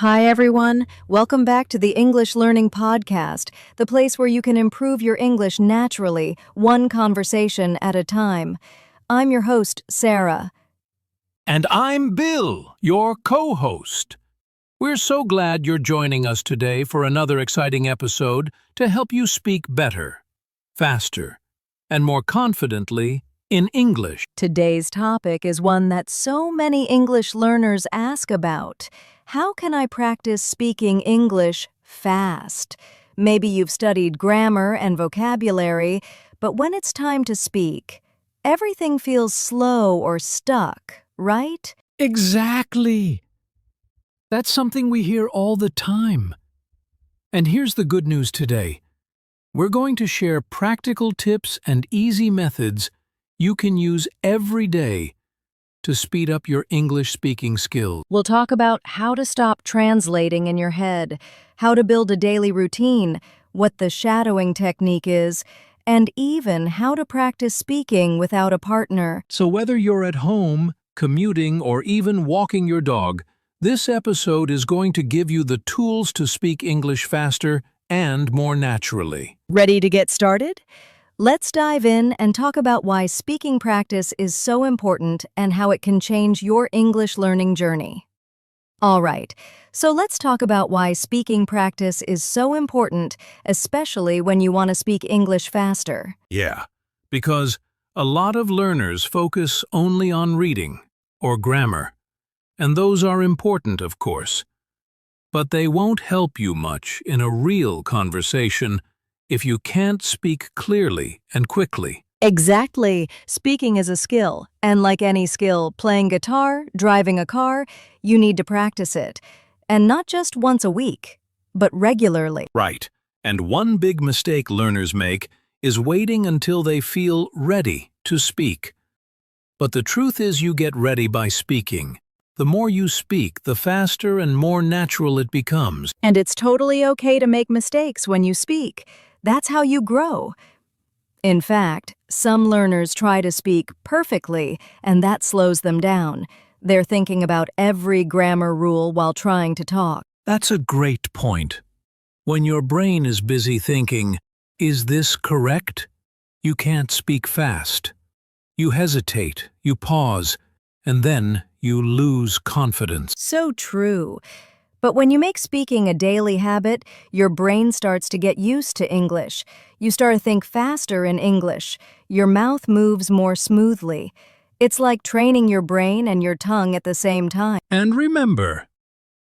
Hi, everyone. Welcome back to the English Learning Podcast, the place where you can improve your English naturally, one conversation at a time. I'm your host, Sarah. And I'm Bill, your co-host. We're so glad you're joining us today for another exciting episode to help you speak better, faster, and more confidently in English. Today's topic is one that so many English learners ask about. How can I practice speaking English fast? Maybe you've studied grammar and vocabulary, but when it's time to speak, everything feels slow or stuck, right? Exactly. That's something we hear all the time. And here's the good news today. We're going to share practical tips and easy methods you can use every day to speed up your English speaking skills. We'll talk about how to stop translating in your head, how to build a daily routine, what the shadowing technique is, and even how to practice speaking without a partner. So whether you're at home, commuting, or even walking your dog, this episode is going to give you the tools to speak English faster and more naturally. Ready to get started? Let's dive in and talk about why speaking practice is so important and how it can change your English learning journey. All right, so let's talk about why speaking practice is so important, especially when you want to speak English faster. Yeah, because a lot of learners focus only on reading or grammar, and those are important, of course. But they won't help you much in a real conversation if you can't speak clearly and quickly. Exactly. Speaking is a skill, and like any skill, playing guitar, driving a car, you need to practice it. And not just once a week, but regularly. Right. And one big mistake learners make is waiting until they feel ready to speak. But the truth is you get ready by speaking. The more you speak, the faster and more natural it becomes. And it's totally okay to make mistakes when you speak. That's how you grow. In fact, some learners try to speak perfectly, and that slows them down. They're thinking about every grammar rule while trying to talk. That's a great point. When your brain is busy thinking, "Is this correct?" you can't speak fast. You hesitate, you pause, and then you lose confidence. So true. But when you make speaking a daily habit, your brain starts to get used to English. You start to think faster in English. Your mouth moves more smoothly. It's like training your brain and your tongue at the same time. And remember,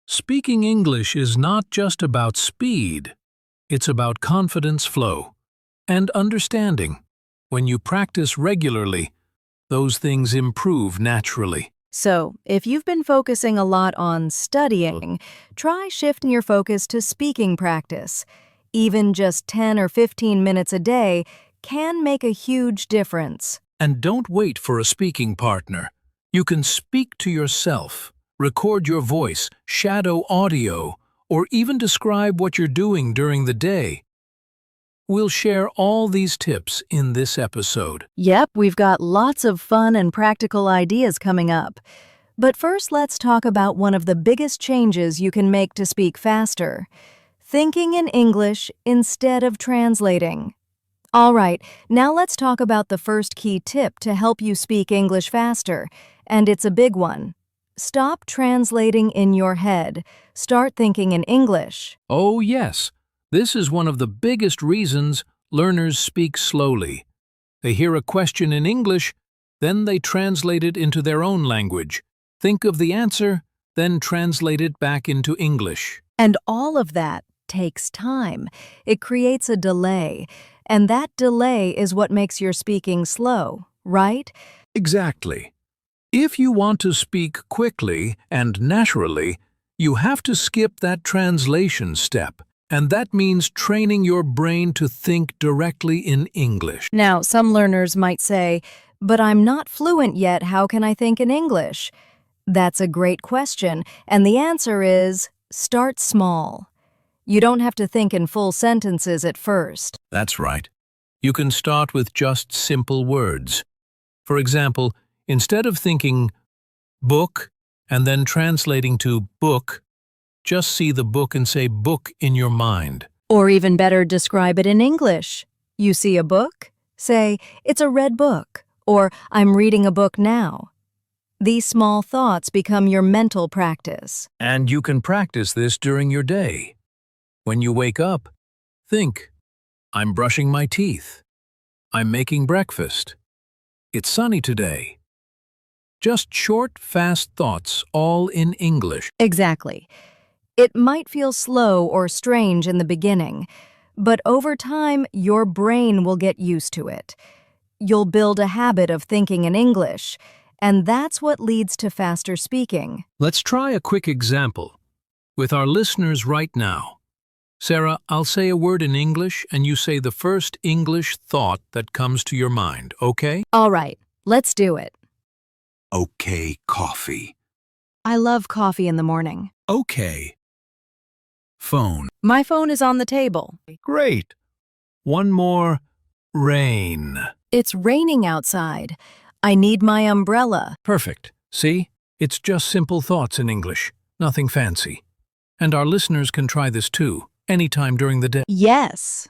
speaking English is not just about speed. It's about confidence flow and understanding. When you practice regularly, those things improve naturally. So, if you've been focusing a lot on studying, try shifting your focus to speaking practice. Even just 10 or 15 minutes a day can make a huge difference. And don't wait for a speaking partner. You can speak to yourself, record your voice, shadow audio, or even describe what you're doing during the day. We'll share all these tips in this episode. Yep, we've got lots of fun and practical ideas coming up. But first, let's talk about one of the biggest changes you can make to speak faster: thinking in English instead of translating. All right, now let's talk about the first key tip to help you speak English faster, and it's a big one. Stop translating in your head. Start thinking in English. Oh yes, this is one of the biggest reasons learners speak slowly. They hear a question in English, then they translate it into their own language. Think of the answer, then translate it back into English. And all of that takes time. It creates a delay, and that delay is what makes your speaking slow, right? Exactly. If you want to speak quickly and naturally, you have to skip that translation step. And that means training your brain to think directly in English. Now, some learners might say, "But I'm not fluent yet, how can I think in English?" That's a great question, and the answer is, start small. You don't have to think in full sentences at first. That's right. You can start with just simple words. For example, instead of thinking book and then translating to book, Just see the book and say book in your mind. Or even better, describe it in English. You see a book? Say, it's a red book, or I'm reading a book now. These small thoughts become your mental practice. And you can practice this during your day. When you wake up, think, I'm brushing my teeth. I'm making breakfast. It's sunny today. Just short, fast thoughts, all in English. Exactly. It might feel slow or strange in the beginning, but over time, your brain will get used to it. You'll build a habit of thinking in English, and that's what leads to faster speaking. Let's try a quick example with our listeners right now. Sarah, I'll say a word in English and you say the first English thought that comes to your mind, okay? All right, let's do it. Okay, coffee. I love coffee in the morning. Okay. Phone. My phone is on the table. Great. One more. Rain. It's raining outside. I need my umbrella. Perfect. See? It's just simple thoughts in English. Nothing fancy. And our listeners can try this too, anytime during the day. Yes.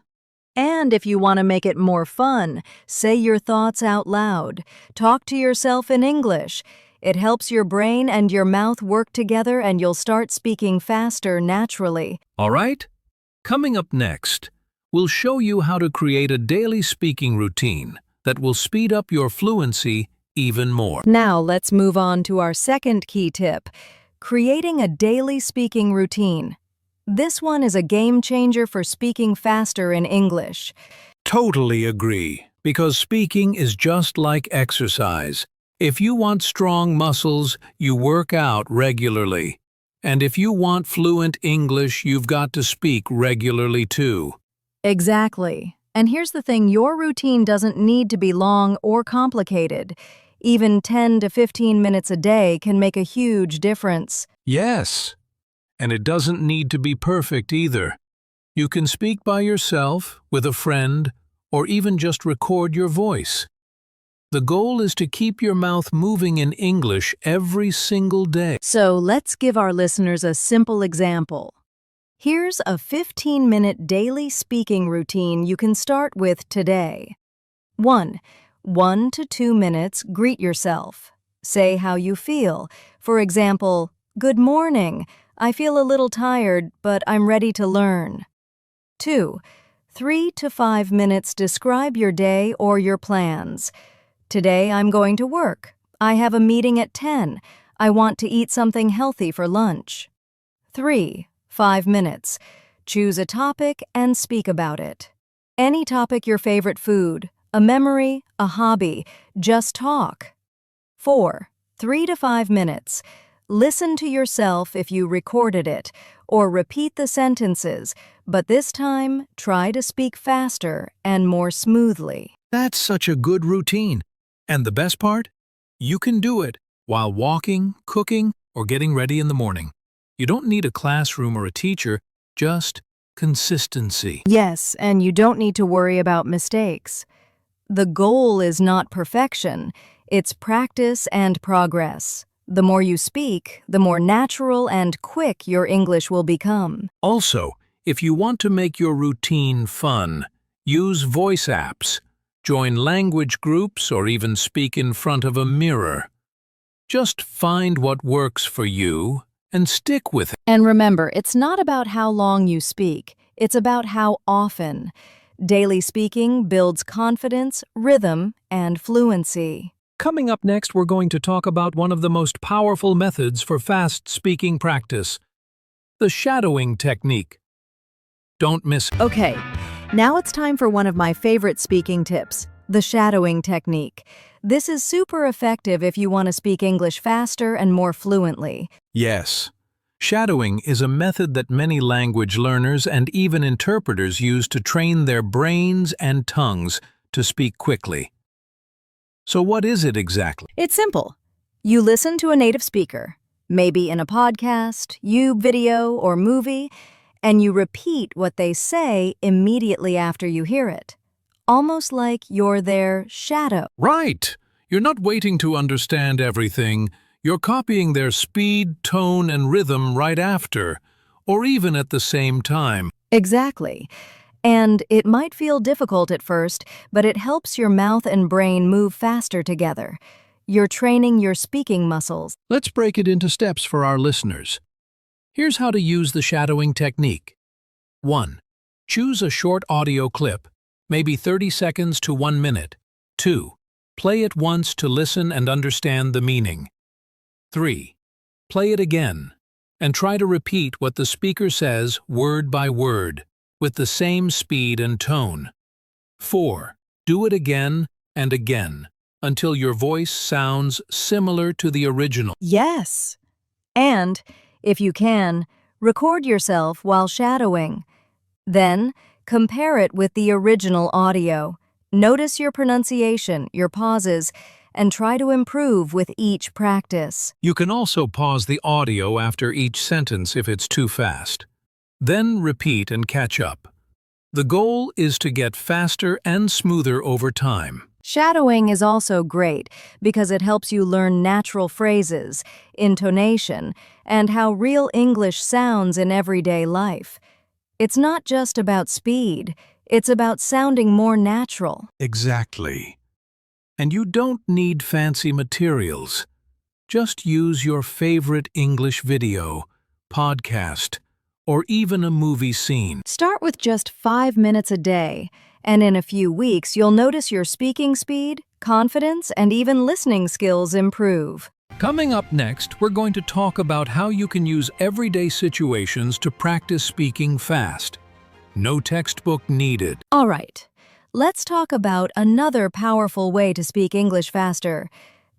And if you want to make it more fun, say your thoughts out loud. Talk to yourself in English. It helps your brain and your mouth work together and you'll start speaking faster naturally. All right? Coming up next, we'll show you how to create a daily speaking routine that will speed up your fluency even more. Now let's move on to our second key tip, creating a daily speaking routine. This one is a game changer for speaking faster in English. Totally agree, because speaking is just like exercise. If you want strong muscles, you work out regularly. And if you want fluent English, you've got to speak regularly too. Exactly. And here's the thing, your routine doesn't need to be long or complicated. Even 10 to 15 minutes a day can make a huge difference. Yes. And it doesn't need to be perfect either. You can speak by yourself, with a friend, or even just record your voice. The goal is to keep your mouth moving in English every single day. So let's give our listeners a simple example. Here's a 15-minute daily speaking routine you can start with today. 1 to 2 minutes, greet yourself. Say how you feel. For example, good morning. I feel a little tired, but I'm ready to learn. 2 3 to 5 minutes, describe your day or your plans. Today I'm going to work. I have a meeting at 10. I want to eat something healthy for lunch. 5 minutes. Choose a topic and speak about it. Any topic, your favorite food, a memory, a hobby, just talk. 3 to 5 minutes. Listen to yourself if you recorded it, or repeat the sentences, but this time try to speak faster and more smoothly. That's such a good routine. And the best part? You can do it while walking, cooking, or getting ready in the morning. You don't need a classroom or a teacher, just consistency. Yes, and you don't need to worry about mistakes. The goal is not perfection, it's practice and progress. The more you speak, the more natural and quick your English will become. Also, if you want to make your routine fun, use voice apps, join language groups, or even speak in front of a mirror. Just find what works for you and stick with it. And remember, it's not about how long you speak, it's about how often. Daily speaking builds confidence, rhythm, and fluency. Coming up next, we're going to talk about one of the most powerful methods for fast speaking practice, the shadowing technique. Don't miss it. Okay, now it's time for one of my favorite speaking tips, the shadowing technique. This is super effective if you want to speak English faster and more fluently. Yes. Shadowing is a method that many language learners and even interpreters use to train their brains and tongues to speak quickly. So what is it exactly? It's simple. You listen to a native speaker, maybe in a podcast, YouTube video, or movie, and you repeat what they say immediately after you hear it. Almost like you're their shadow. Right! You're not waiting to understand everything. You're copying their speed, tone, and rhythm right after, or even at the same time. Exactly. And it might feel difficult at first, but it helps your mouth and brain move faster together. You're training your speaking muscles. Let's break it into steps for our listeners. Here's how to use the shadowing technique. 1. Choose a short audio clip, maybe 30 seconds to 1 minute. 2. Play it once to listen and understand the meaning. 3. Play it again, and try to repeat what the speaker says word by word, with the same speed and tone. 4. Do it again and again, until your voice sounds similar to the original. Yes. And, if you can, record yourself while shadowing. Then, compare it with the original audio. Notice your pronunciation, your pauses, and try to improve with each practice. You can also pause the audio after each sentence if it's too fast. Then repeat and catch up. The goal is to get faster and smoother over time. Shadowing is also great because it helps you learn natural phrases, intonation, and how real English sounds in everyday life. It's not just about speed, it's about sounding more natural. Exactly. And you don't need fancy materials. Just use your favorite English video, podcast, or even a movie scene. Start with just 5 minutes a day, and in a few weeks you'll notice your speaking speed, confidence, and even listening skills improve. Coming up next, we're going to talk about how you can use everyday situations to practice speaking fast. No textbook needed. All right, let's talk about another powerful way to speak English faster,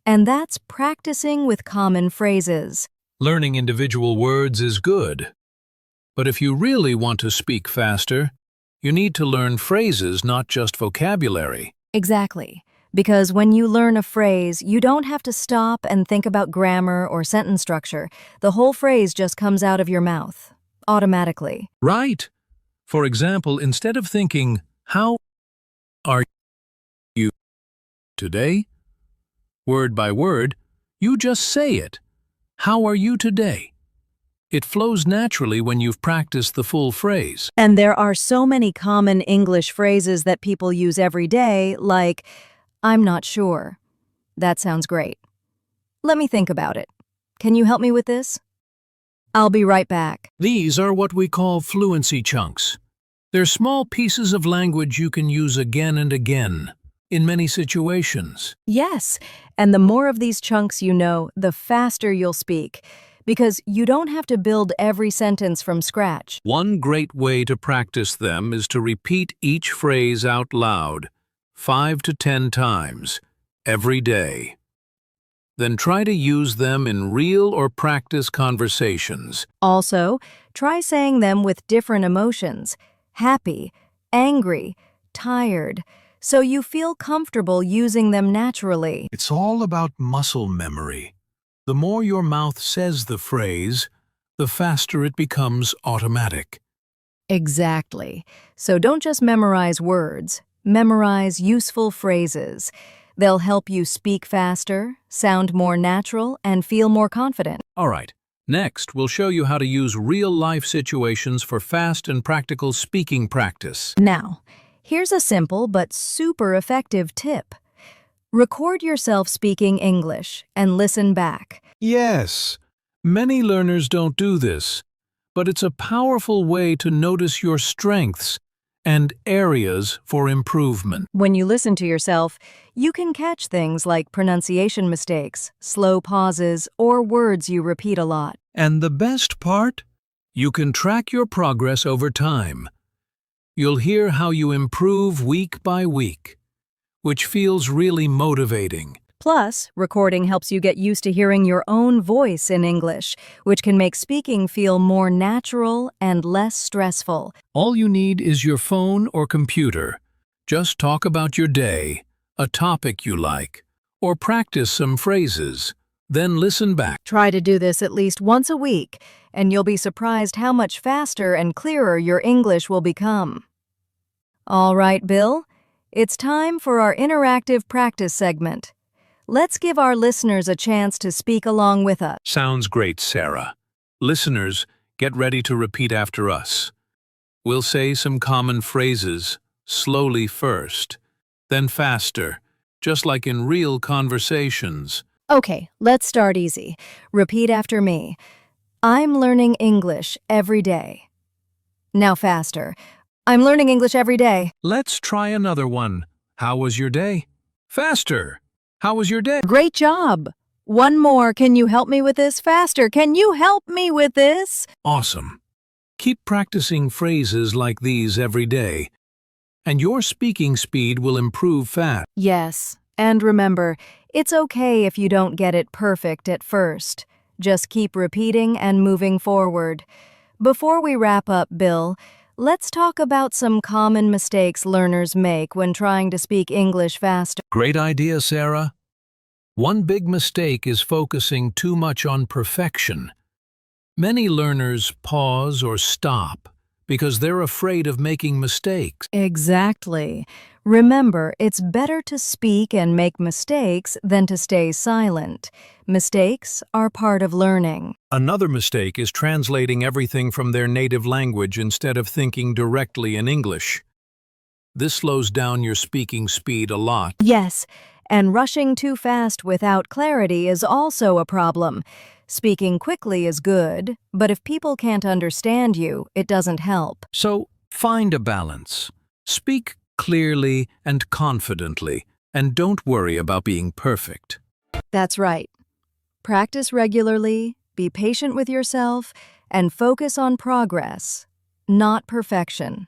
and that's practicing with common phrases. Learning individual words is good. But if you really want to speak faster, you need to learn phrases, not just vocabulary. Exactly. Because when you learn a phrase, you don't have to stop and think about grammar or sentence structure. The whole phrase just comes out of your mouth, automatically. Right. For example, instead of thinking, "How are you today?" word by word, you just say it. "How are you today?" It flows naturally when you've practiced the full phrase. And there are so many common English phrases that people use every day, like, "I'm not sure." That sounds great. "Let me think about it. Can you help me with this?" "I'll be right back." These are what we call fluency chunks. They're small pieces of language you can use again and again, in many situations. Yes, and the more of these chunks you know, the faster you'll speak, because you don't have to build every sentence from scratch. One great way to practice them is to repeat each phrase out loud 5 to 10 times every day. Then try to use them in real or practice conversations. Also, try saying them with different emotions, happy, angry, tired, so you feel comfortable using them naturally. It's all about muscle memory. The more your mouth says the phrase, the faster it becomes automatic. Exactly. So don't just memorize words, memorize useful phrases. They'll help you speak faster, sound more natural, and feel more confident. All right, next we'll show you how to use real-life situations for fast and practical speaking practice. Now, here's a simple but super effective tip. Record yourself speaking English and listen back. Yes, many learners don't do this, but it's a powerful way to notice your strengths and areas for improvement. When you listen to yourself, you can catch things like pronunciation mistakes, slow pauses, or words you repeat a lot. And the best part? You can track your progress over time. You'll hear how you improve week by week, which feels really motivating. Plus, recording helps you get used to hearing your own voice in English, which can make speaking feel more natural and less stressful. All you need is your phone or computer. Just talk about your day, a topic you like, or practice some phrases. Then listen back. Try to do this at least once a week, and you'll be surprised how much faster and clearer your English will become. All right, Bill, it's time for our interactive practice segment. Let's give our listeners a chance to speak along with us. Sounds great, Sarah. Listeners, Get ready to repeat after us. We'll say some common phrases, slowly first, then faster, just like in real conversations. Okay, let's start easy. Repeat after me. I'm learning English every day. Now faster. I'm learning English every day. Let's try another one. How was your day? Faster. How was your day? Great job. One more. Can you help me with this? Faster. Can you help me with this? Awesome. Keep practicing phrases like these every day, and your speaking speed will improve fast. Yes. And remember, it's okay if you don't get it perfect at first. Just keep repeating and moving forward. Before we wrap up, Bill, let's talk about some common mistakes learners make when trying to speak English faster. Great idea, Sarah. One big mistake is focusing too much on perfection. Many learners pause or stop because they're afraid of making mistakes. Exactly. Remember, it's better to speak and make mistakes than to stay silent. Mistakes are part of learning. Another mistake is translating everything from their native language instead of thinking directly in English. This slows down your speaking speed a lot. Yes, and rushing too fast without clarity is also a problem. Speaking quickly is good, but if people can't understand you, it doesn't help. So, find a balance. Speak clearly and confidently, and don't worry about being perfect. That's right. Practice regularly, be patient with yourself, and focus on progress, not perfection.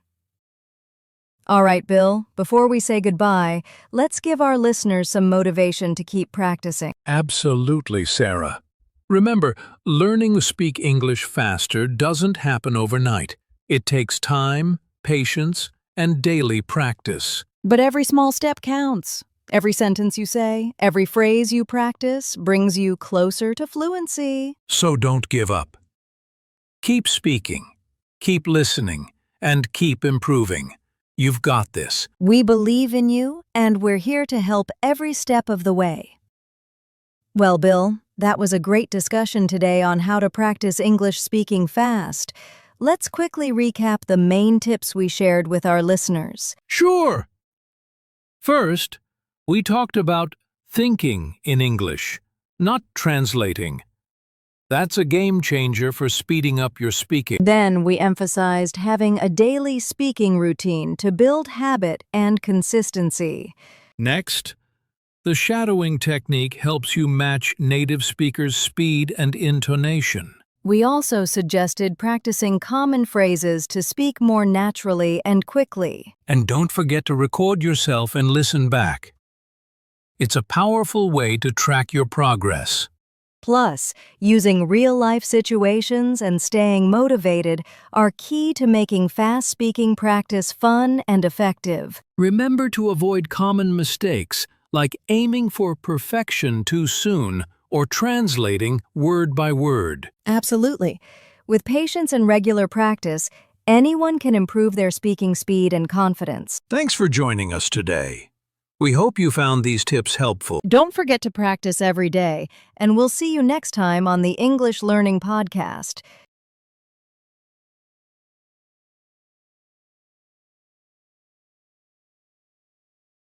All right, Bill, before we say goodbye, let's give our listeners some motivation to keep practicing. Absolutely, Sarah. Remember, learning to speak English faster doesn't happen overnight. It takes time, patience, and daily practice. But every small step counts. Every sentence you say, every phrase you practice brings you closer to fluency. So don't give up. Keep speaking, keep listening, and keep improving. You've got this. We believe in you, and we're here to help every step of the way. Well, Bill, that was a great discussion today on how to practice English speaking fast. Let's quickly recap the main tips we shared with our listeners. Sure. First, we talked about thinking in English, not translating. That's a game changer for speeding up your speaking. Then we emphasized having a daily speaking routine to build habit and consistency. Next, the shadowing technique helps you match native speakers' speed and intonation. We also suggested practicing common phrases to speak more naturally and quickly. And don't forget to record yourself and listen back. It's a powerful way to track your progress. Plus, using real-life situations and staying motivated are key to making fast-speaking practice fun and effective. Remember to avoid common mistakes like aiming for perfection too soon or translating word by word. Absolutely. With patience and regular practice, anyone can improve their speaking speed and confidence. Thanks for joining us today. We hope you found these tips helpful. Don't forget to practice every day, and we'll see you next time on the English Learning Podcast.